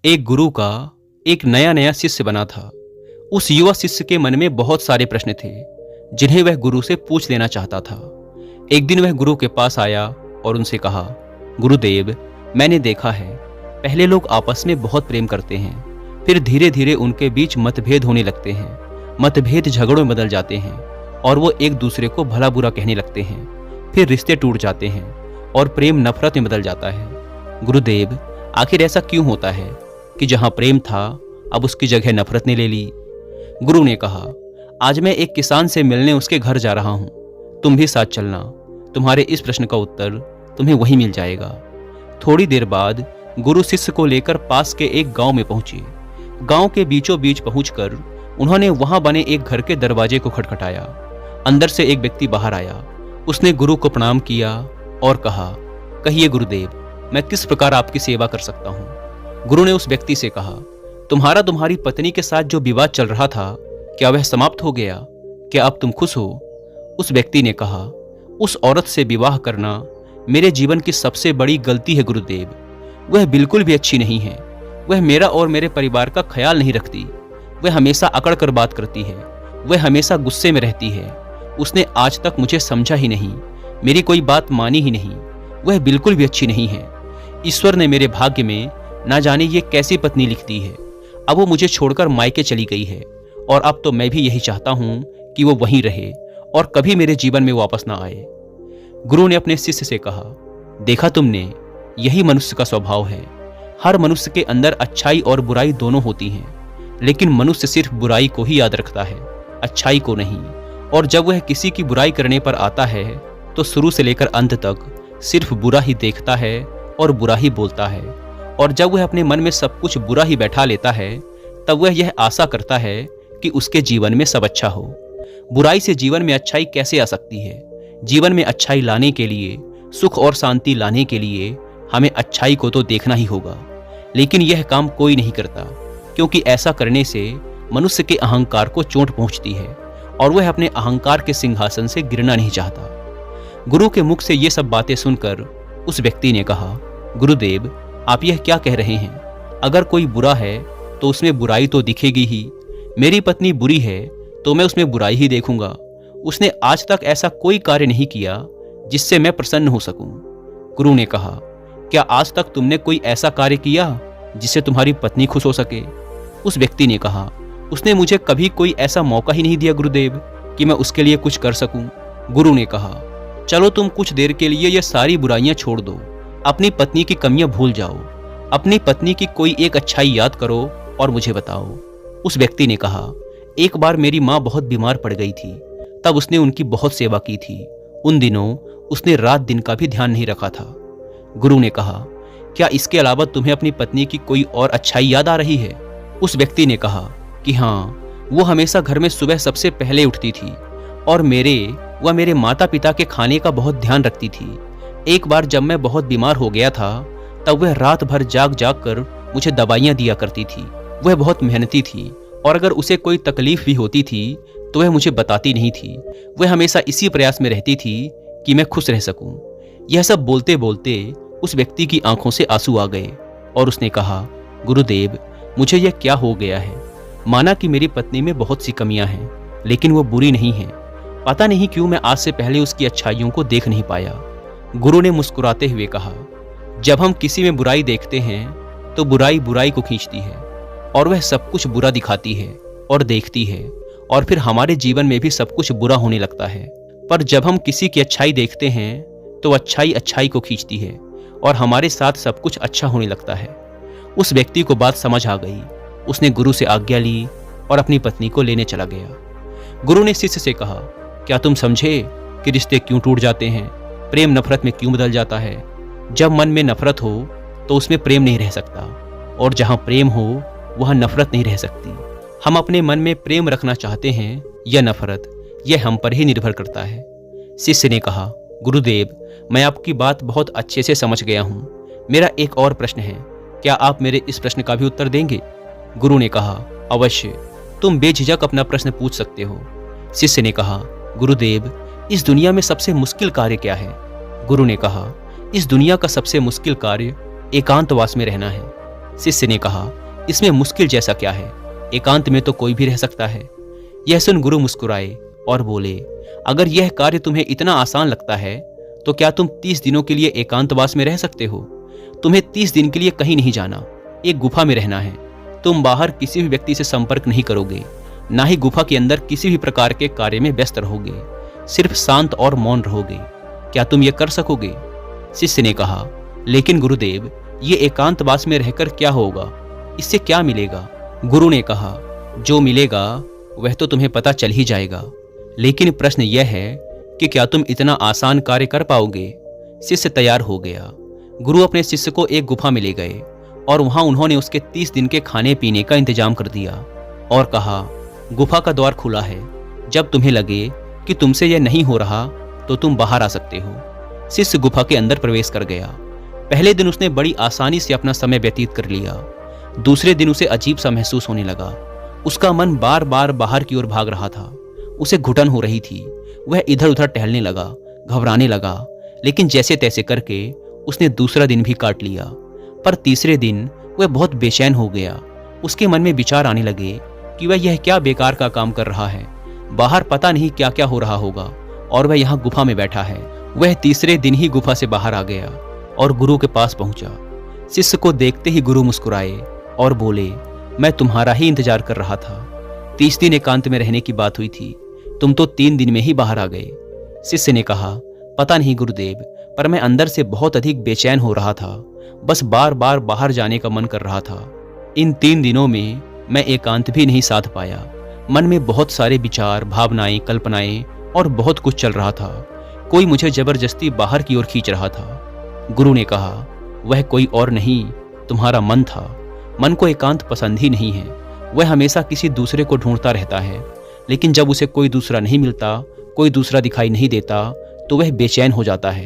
एक गुरु का एक नया नया शिष्य बना था। उस युवा शिष्य के मन में बहुत सारे प्रश्न थे जिन्हें वह गुरु से पूछ लेना चाहता था। एक दिन वह गुरु के पास आया और उनसे कहा, गुरुदेव, मैंने देखा है पहले लोग आपस में बहुत प्रेम करते हैं, फिर धीरे धीरे उनके बीच मतभेद होने लगते हैं। मतभेद झगड़ों में बदल जाते हैं और वो एक दूसरे को भला बुरा कहने लगते हैं। फिर रिश्ते टूट जाते हैं और प्रेम नफरत में बदल जाता है। गुरुदेव, आखिर ऐसा क्यों होता है कि जहां प्रेम था अब उसकी जगह नफरत ने ले ली? गुरु ने कहा, आज मैं एक किसान से मिलने उसके घर जा रहा हूं, तुम भी साथ चलना। तुम्हारे इस प्रश्न का उत्तर तुम्हें वहीं मिल जाएगा। थोड़ी देर बाद गुरु शिष्य को लेकर पास के एक गांव में पहुंचे। गांव के बीचों बीच पहुंचकर उन्होंने वहां बने एक घर के दरवाजे को खटखटाया। अंदर से एक व्यक्ति बाहर आया। उसने गुरु को प्रणाम किया और कहा, कहिए गुरुदेव, मैं किस प्रकार आपकी सेवा कर सकता हूं? गुरु ने उस व्यक्ति से कहा, तुम्हारी पत्नी के साथ जो विवाद चल रहा था, क्या वह समाप्त हो गया? क्या अब तुम खुश हो? उस व्यक्ति ने कहा, उस औरत से विवाह करना मेरे जीवन की सबसे बड़ी गलती है गुरुदेव। वह बिल्कुल भी अच्छी नहीं है। वह मेरा और मेरे परिवार का ख्याल नहीं रखती। वह हमेशा अकड़ कर बात करती है। वह हमेशा गुस्से में रहती है। उसने आज तक मुझे समझा ही नहीं, मेरी कोई बात मानी ही नहीं। वह बिल्कुल भी अच्छी नहीं है। ईश्वर ने मेरे भाग्य में ना जाने ये कैसी पत्नी लिख दी है। अब वो मुझे छोड़कर मायके चली गई है और अब तो मैं भी यही चाहता हूं कि वो वहीं रहे और कभी मेरे जीवन में वापस ना आए। गुरु ने अपने शिष्य से कहा, देखा तुमने, यही मनुष्य का स्वभाव है। हर मनुष्य के अंदर अच्छाई और बुराई दोनों होती हैं, लेकिन मनुष्य सिर्फ बुराई को ही याद रखता है, अच्छाई को नहीं। और जब वह किसी की बुराई करने पर आता है तो शुरू से लेकर अंत तक सिर्फ बुरा ही देखता है और बुरा ही बोलता है। और जब वह अपने मन में सब कुछ बुरा ही बैठा लेता है तब वह यह आशा करता है कि उसके जीवन में सब अच्छा हो। बुराई से जीवन में अच्छाई कैसे आ सकती है? जीवन में अच्छाई लाने के लिए, सुख और शांति लाने के लिए हमें अच्छाई को तो देखना ही होगा। लेकिन यह काम कोई नहीं करता, क्योंकि ऐसा करने से मनुष्य के अहंकार को चोट पहुंचती है और वह अपने अहंकार के सिंहासन से गिरना नहीं चाहता। गुरु के मुख से ये सब बातें सुनकर उस व्यक्ति ने कहा, गुरुदेव, आप यह क्या कह रहे हैं? अगर कोई बुरा है तो उसमें बुराई तो दिखेगी ही। मेरी पत्नी बुरी है तो मैं उसमें बुराई ही देखूंगा। उसने आज तक ऐसा कोई कार्य नहीं किया जिससे मैं प्रसन्न हो सकूं। गुरु ने कहा, क्या आज तक तुमने कोई ऐसा कार्य किया जिससे तुम्हारी पत्नी खुश हो सके? उस व्यक्ति ने कहा, उसने मुझे कभी कोई ऐसा मौका ही नहीं दिया गुरुदेव कि मैं उसके लिए कुछ कर सकूं। गुरु ने कहा, चलो तुम कुछ देर के लिए ये सारी बुराइयां छोड़ दो, अपनी पत्नी की कमियां भूल जाओ, अपनी पत्नी की कोई एक अच्छाई याद करो और मुझे बताओ। उस व्यक्ति ने कहा, एक बार मेरी माँ बहुत बीमार पड़ गई थी, तब उसने उनकी बहुत सेवा की थी। उन दिनों उसने रात दिन का भी ध्यान नहीं रखा था। गुरु ने कहा, क्या इसके अलावा तुम्हें अपनी पत्नी की कोई और अच्छाई याद आ रही है? उस व्यक्ति ने कहा कि हाँ, वो हमेशा घर में सुबह सबसे पहले उठती थी और मेरे माता पिता के खाने का बहुत ध्यान रखती थी। एक बार जब मैं बहुत बीमार हो गया था तब वह रात भर जाग जाग कर मुझे दवाइयाँ दिया करती थी। वह बहुत मेहनती थी और अगर उसे कोई तकलीफ भी होती थी तो वह मुझे बताती नहीं थी। वह हमेशा इसी प्रयास में रहती थी कि मैं खुश रह सकूं। यह सब बोलते बोलते उस व्यक्ति की आंखों से आंसू आ गए और उसने कहा, गुरुदेव, मुझे यह क्या हो गया है? माना कि मेरी पत्नी में बहुत सी कमियां हैं, लेकिन वो बुरी नहीं है। पता नहीं क्यों मैं आज से पहले उसकी अच्छाइयों को देख नहीं पाया। गुरु ने मुस्कुराते हुए कहा, जब हम किसी में बुराई देखते हैं तो बुराई बुराई को खींचती है और वह सब कुछ बुरा दिखाती है और देखती है और फिर हमारे जीवन में भी सब कुछ बुरा होने लगता है। पर जब हम किसी की अच्छाई देखते हैं तो अच्छाई अच्छाई को खींचती है और हमारे साथ सब कुछ अच्छा होने लगता है। उस व्यक्ति को बात समझ आ गई। उसने गुरु से आज्ञा ली और अपनी पत्नी को लेने चला गया। गुरु ने शिष्य से कहा, क्या तुम समझे कि रिश्ते क्यों टूट जाते हैं? प्रेम नफरत में क्यों बदल जाता है? जब मन में नफरत हो तो उसमें प्रेम नहीं रह सकता और जहां प्रेम हो वहां नफरत नहीं रह सकती। हम अपने मन में प्रेम रखना चाहते हैं या नफरत, यह हम पर ही निर्भर करता है। शिष्य ने कहा, गुरुदेव, मैं आपकी बात बहुत अच्छे से समझ गया हूँ। मेरा एक और प्रश्न है, क्या आप मेरे इस प्रश्न का भी उत्तर देंगे? गुरु ने कहा, अवश्य, तुम बेझिझक अपना प्रश्न पूछ सकते हो। शिष्य ने कहा, गुरुदेव, इस दुनिया में सबसे मुश्किल कार्य क्या है? गुरु ने कहा, इस दुनिया का सबसे मुश्किल कार्य एकांतवास में रहना है। शिष्य ने कहा, इसमें मुश्किल जैसा क्या है, एकांत में तो कोई भी रह सकता है। यह सुन गुरु मुस्कुराए और बोले, अगर यह कार्य तुम्हें इतना आसान लगता है तो क्या तुम 30 दिनों के लिए एकांतवास में रह सकते हो? तुम्हें 30 दिन के लिए कहीं नहीं जाना, एक गुफा में रहना है। तुम बाहर किसी भी व्यक्ति से संपर्क नहीं करोगे, ना ही गुफा के अंदर किसी भी प्रकार के कार्य में व्यस्त रहोगे, सिर्फ शांत और मौन रहोगे। क्या तुम ये कर सकोगे? शिष्य ने कहा, लेकिन गुरुदेव, ये एकांतवास में रहकर क्या होगा, इससे क्या मिलेगा? गुरु ने कहा, जो मिलेगा वह तो तुम्हें पता चल ही जाएगा, लेकिन प्रश्न यह है कि क्या तुम इतना आसान कार्य कर पाओगे? शिष्य तैयार हो गया। गुरु अपने शिष्य को एक गुफा में ले गए और वहां उन्होंने उसके 30 दिन के खाने पीने का इंतजाम कर दिया और कहा, गुफा का द्वार खुला है, जब तुम्हें लगे कि तुमसे यह नहीं हो रहा तो तुम बाहर आ सकते हो। शिष्य गुफा के अंदर प्रवेश कर गया। पहले दिन उसने बड़ी आसानी से अपना समय व्यतीत कर लिया। दूसरे दिन उसे अजीब सा महसूस होने लगा। उसका मन बार बार बाहर की ओर भाग रहा था। उसे घुटन हो रही थी। वह इधर उधर टहलने लगा, घबराने लगा, लेकिन जैसे तैसे करके उसने दूसरा दिन भी काट लिया। पर तीसरे दिन वह बहुत बेचैन हो गया। उसके मन में विचार आने लगे कि वह यह क्या बेकार का काम कर रहा है। बाहर पता नहीं क्या क्या हो रहा होगा और वह यहाँ गुफा में बैठा है। वह तीसरे दिन ही गुफा से बाहर आ गया और गुरु के पास पहुंचा। शिष्य को देखते ही गुरु मुस्कुराए और बोले, मैं तुम्हारा ही इंतजार कर रहा था। 30 दिन एकांत में रहने की बात हुई थी, तुम तो 3 दिन में ही बाहर आ गए। शिष्य ने कहा, पता नहीं गुरुदेव, पर मैं अंदर से बहुत अधिक बेचैन हो रहा था। बस बार बार बाहर जाने का मन कर रहा था। इन 3 दिनों में मैं एकांत भी नहीं साध पाया। मन में बहुत सारे विचार, भावनाएं, कल्पनाएं और बहुत कुछ चल रहा था। कोई मुझे जबरदस्ती बाहर की ओर खींच रहा था। गुरु ने कहा, वह कोई और नहीं, तुम्हारा मन था। मन को एकांत पसंद ही नहीं है। वह हमेशा किसी दूसरे को ढूंढता रहता है, लेकिन जब उसे कोई दूसरा नहीं मिलता, कोई दूसरा दिखाई नहीं देता, तो वह बेचैन हो जाता है,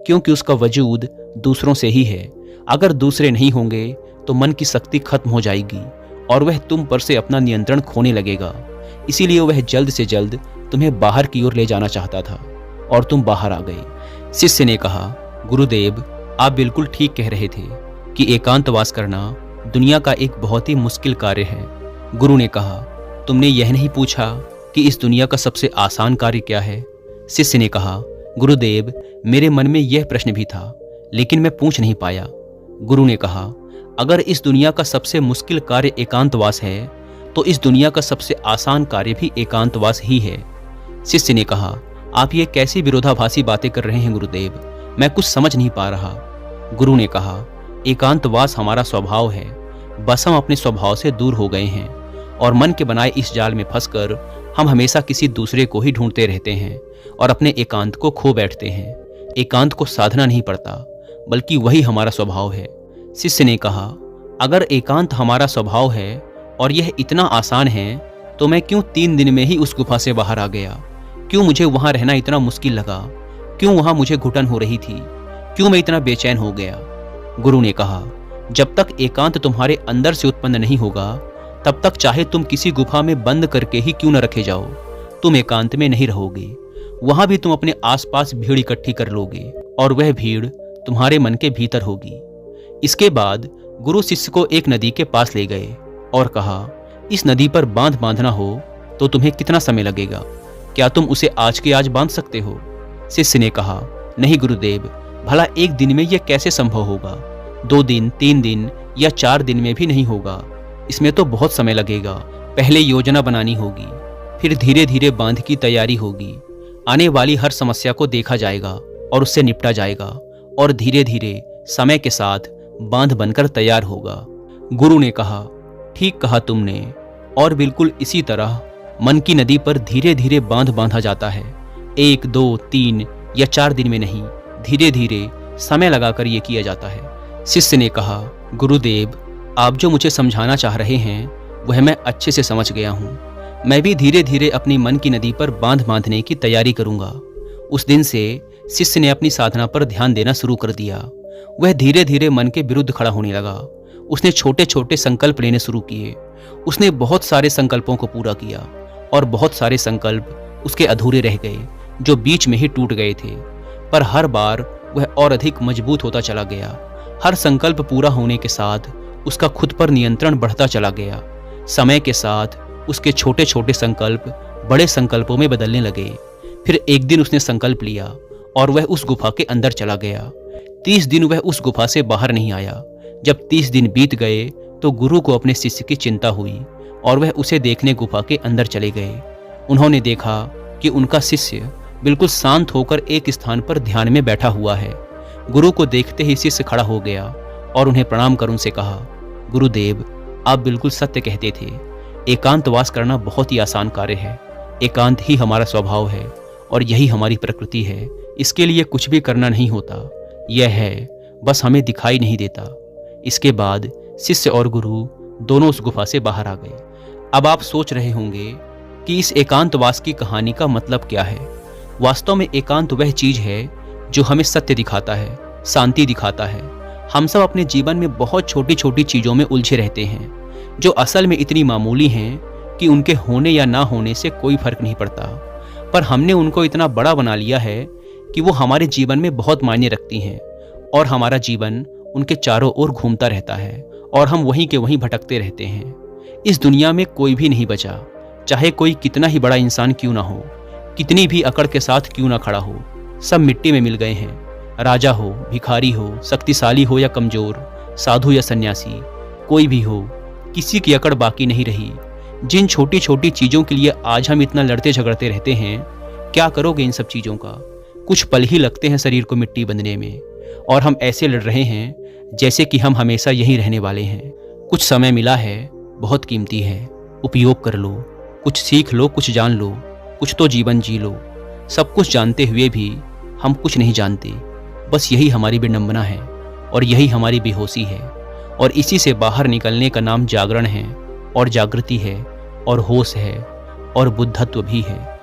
क्योंकि उसका वजूद दूसरों से ही है। अगर दूसरे नहीं होंगे तो मन की शक्ति खत्म हो जाएगी और वह तुम पर से अपना नियंत्रण खोने लगेगा। इसीलिए वह जल्द से जल्द तुम्हें बाहर की ओर ले जाना चाहता था और तुम बाहर आ गए। शिष्य ने कहा, गुरुदेव, आप बिल्कुल ठीक कह रहे थे कि एकांतवास करना दुनिया का एक बहुत ही मुश्किल कार्य है। गुरु ने कहा, तुमने यह नहीं पूछा कि इस दुनिया का सबसे आसान कार्य क्या है? शिष्य ने कहा, गुरुदेव, मेरे मन में यह प्रश्न भी था, लेकिन मैं पूछ नहीं पाया। गुरु ने कहा, अगर इस दुनिया का सबसे मुश्किल कार्य एकांतवास है, तो इस दुनिया का सबसे आसान कार्य भी एकांतवास ही है। शिष्य ने कहा, आप ये कैसी विरोधाभासी बातें कर रहे हैं गुरुदेव, मैं कुछ समझ नहीं पा रहा। गुरु ने कहा, एकांतवास हमारा स्वभाव है, बस हम अपने स्वभाव से दूर हो गए हैं और मन के बनाए इस जाल में फंसकर हम हमेशा किसी दूसरे को ही ढूंढते रहते हैं और अपने एकांत को खो बैठते हैं। एकांत को साधना नहीं पड़ता, बल्कि वही हमारा स्वभाव है। शिष्य ने कहा, अगर एकांत हमारा स्वभाव है और यह इतना आसान है, तो मैं क्यों 3 दिन में ही उस गुफा से बाहर आ गया? क्यों मुझे वहां रहना इतना मुश्किल लगा? क्यों वहां मुझे घुटन हो रही थी? क्यों मैं इतना बेचैन हो गया? गुरु ने कहा, जब तक एकांत तुम्हारे अंदर से उत्पन्न नहीं होगा, तब तक चाहे तुम किसी गुफा में बंद करके ही क्यों न रखे जाओ, तुम एकांत में नहीं रहोगे। वहां भी तुम अपने आसपास भीड़ इकट्ठी कर लोगे और वह भीड़ तुम्हारे मन के भीतर होगी। इसके बाद गुरु शिष्य को एक नदी के पास ले गए और कहा, इस नदी पर बांध बांधना हो तो तुम्हें कितना समय लगेगा? क्या तुम उसे आज के आज बांध सकते हो? शिष्य ने कहा, नहीं गुरुदेव, भला एक दिन में यह कैसे संभव होगा? 2 दिन, 3 दिन या 4 दिन में भी नहीं होगा। इसमें तो बहुत समय लगेगा। पहले योजना बनानी होगी, फिर धीरे धीरे बांध की तैयारी होगी। आने वाली हर समस्या को देखा जाएगा और उससे निपटा जाएगा और धीरे धीरे समय के साथ बांध बनकर तैयार होगा। गुरु ने कहा, ठीक कहा तुमने, और बिल्कुल इसी तरह मन की नदी पर धीरे धीरे बांध बांधा जाता है। 1, 2, 3 या 4 दिन में नहीं, धीरे धीरे समय लगाकर यह किया जाता है। शिष्य ने कहा, गुरुदेव, आप जो मुझे समझाना चाह रहे हैं वह मैं अच्छे से समझ गया हूँ। मैं भी धीरे धीरे अपनी मन की नदी पर बांध बांधने की तैयारी करूंगा। उस दिन से शिष्य ने अपनी साधना पर ध्यान देना शुरू कर दिया। वह धीरे धीरे मन के विरुद्ध खड़ा होने लगा। उसने छोटे छोटे संकल्प लेने शुरू किए। उसने बहुत सारे संकल्पों को पूरा किया और बहुत सारे संकल्प उसके अधूरे रह गए, जो बीच में ही टूट गए थे। पर हर बार वह और अधिक मजबूत होता चला गया। हर संकल्प पूरा होने के साथ उसका खुद पर नियंत्रण बढ़ता चला गया। समय के साथ उसके छोटे छोटे संकल्प बड़े संकल्पों में बदलने लगे। फिर एक दिन उसने संकल्प लिया और वह उस गुफा के अंदर चला गया। 30 दिन वह उस गुफा से बाहर नहीं आया। जब 30 दिन बीत गए तो गुरु को अपने शिष्य की चिंता हुई और वह उसे देखने गुफा के अंदर चले गए। उन्होंने देखा कि उनका शिष्य बिल्कुल शांत होकर एक स्थान पर ध्यान में बैठा हुआ है। गुरु को देखते ही शिष्य खड़ा हो गया और उन्हें प्रणाम कर उनसे कहा, गुरुदेव, आप बिल्कुल सत्य कहते थे। एकांतवास करना बहुत ही आसान कार्य है। एकांत ही हमारा स्वभाव है और यही हमारी प्रकृति है। इसके लिए कुछ भी करना नहीं होता। यह है, बस हमें दिखाई नहीं देता। इसके बाद शिष्य और गुरु दोनों उस गुफा से बाहर आ गए। अब आप सोच रहे होंगे कि इस एकांतवास की कहानी का मतलब क्या है। वास्तव में एकांत वह चीज है जो हमें सत्य दिखाता है, शांति दिखाता है। हम सब अपने जीवन में बहुत छोटी छोटी चीजों में उलझे रहते हैं जो असल में इतनी मामूली हैं कि उनके होने या ना होने से कोई फर्क नहीं पड़ता, पर हमने उनको इतना बड़ा बना लिया है कि वो हमारे जीवन में बहुत मायने रखती हैं और हमारा जीवन उनके चारों ओर घूमता रहता है और हम वहीं के वहीं भटकते रहते हैं। इस दुनिया में कोई भी नहीं बचा, चाहे कोई कितना ही बड़ा इंसान क्यों ना हो, कितनी भी अकड़ के साथ क्यों ना खड़ा हो, सब मिट्टी में मिल गए हैं। राजा हो, भिखारी हो, शक्तिशाली हो या कमजोर, साधु या सन्यासी, कोई भी हो, किसी की अकड़ बाकी नहीं रही। जिन छोटी छोटी चीजों के लिए आज हम इतना लड़ते झगड़ते रहते हैं, क्या करोगे इन सब चीजों का? कुछ पल ही लगते हैं शरीर को मिट्टी बंधने में और हम ऐसे लड़ रहे हैं जैसे कि हम हमेशा यहीं रहने वाले हैं। कुछ समय मिला है, बहुत कीमती है, उपयोग कर लो। कुछ सीख लो, कुछ जान लो, कुछ तो जीवन जी लो। सब कुछ जानते हुए भी हम कुछ नहीं जानते, बस यही हमारी विडंबना है और यही हमारी बेहोशी है। और इसी से बाहर निकलने का नाम जागरण है और जागृति है और होश है और बुद्धत्व भी है।